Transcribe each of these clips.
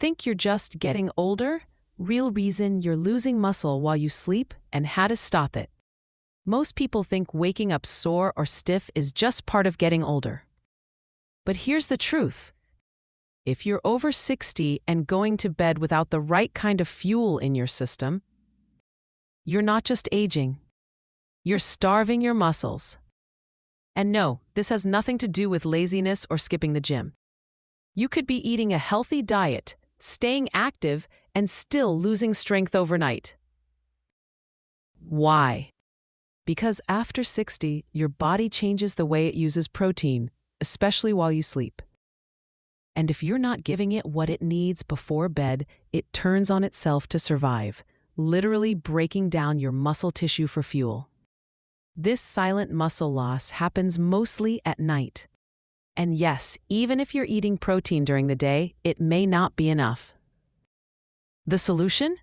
Think you're just getting older? Real reason you're losing muscle while you sleep and how to stop it. Most people think waking up sore or stiff is just part of getting older. But here's the truth. If you're over 60 and going to bed without the right kind of fuel in your system, you're not just aging. You're starving your muscles. And no, this has nothing to do with laziness or skipping the gym. You could be eating a healthy diet, staying active, and still losing strength overnight. Why? Because after 60, your body changes the way it uses protein, especially while you sleep. And if you're not giving it what it needs before bed, it turns on itself to survive, literally breaking down your muscle tissue for fuel. This silent muscle loss happens mostly at night. And yes, even if you're eating protein during the day, it may not be enough. The solution?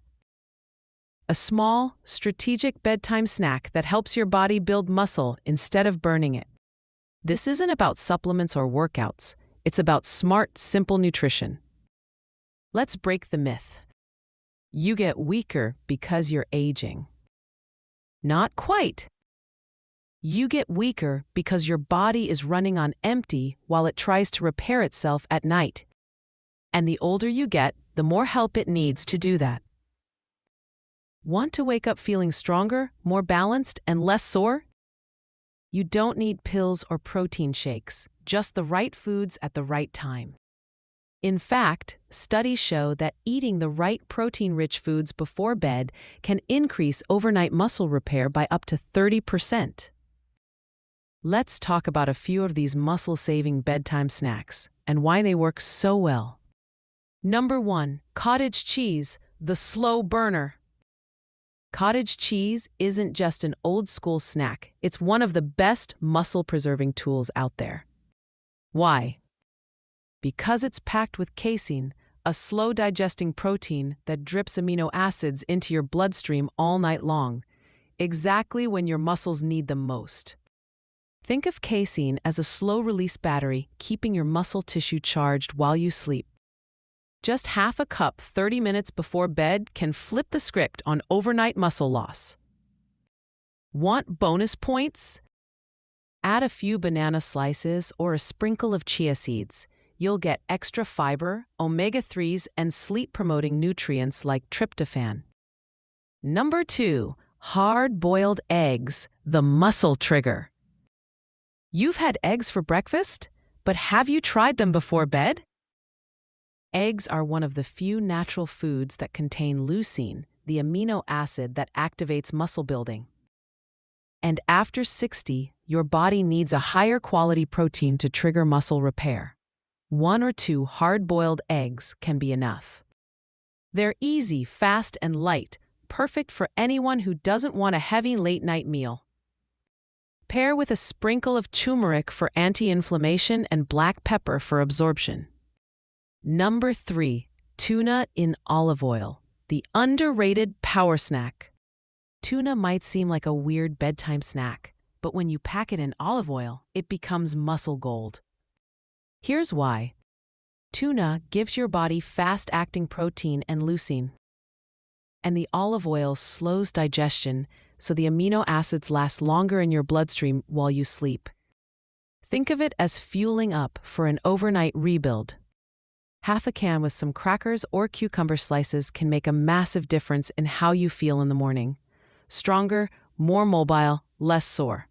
A small, strategic bedtime snack that helps your body build muscle instead of burning it. This isn't about supplements or workouts. It's about smart, simple nutrition. Let's break the myth. You get weaker because you're aging. Not quite. You get weaker because your body is running on empty while it tries to repair itself at night. And the older you get, the more help it needs to do that. Want to wake up feeling stronger, more balanced, and less sore? You don't need pills or protein shakes, just the right foods at the right time. In fact, studies show that eating the right protein-rich foods before bed can increase overnight muscle repair by up to 30%. Let's talk about a few of these muscle-saving bedtime snacks and why they work so well. Number 1, cottage cheese, the slow burner. Cottage cheese isn't just an old-school snack, it's one of the best muscle-preserving tools out there. Why? Because it's packed with casein, a slow-digesting protein that drips amino acids into your bloodstream all night long, exactly when your muscles need them most. Think of casein as a slow-release battery keeping your muscle tissue charged while you sleep. Just half a cup 30 minutes before bed can flip the script on overnight muscle loss. Want bonus points? Add a few banana slices or a sprinkle of chia seeds. You'll get extra fiber, omega-3s, and sleep-promoting nutrients like tryptophan. Number 2, hard-boiled eggs, the muscle trigger. You've had eggs for breakfast, but have you tried them before bed? Eggs are one of the few natural foods that contain leucine, the amino acid that activates muscle building. And after 60, your body needs a higher quality protein to trigger muscle repair. 1 or 2 hard-boiled eggs can be enough. They're easy, fast, and light, perfect for anyone who doesn't want a heavy late-night meal. Pair with a sprinkle of turmeric for anti-inflammation and black pepper for absorption. Number 3, tuna in olive oil, the underrated power snack. Tuna might seem like a weird bedtime snack, but when you pack it in olive oil, it becomes muscle gold. Here's why. Tuna gives your body fast-acting protein and leucine. And the olive oil slows digestion, so the amino acids last longer in your bloodstream while you sleep. Think of it as fueling up for an overnight rebuild. Half a can with some crackers or cucumber slices can make a massive difference in how you feel in the morning. Stronger, more mobile, less sore.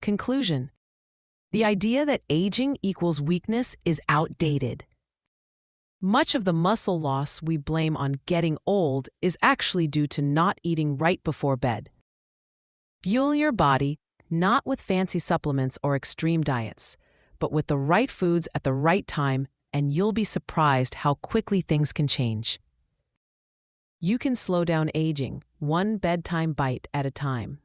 Conclusion: the idea that aging equals weakness is outdated. Much of the muscle loss we blame on getting old is actually due to not eating right before bed. Fuel your body, not with fancy supplements or extreme diets, but with the right foods at the right time, and you'll be surprised how quickly things can change. You can slow down aging, one bedtime bite at a time.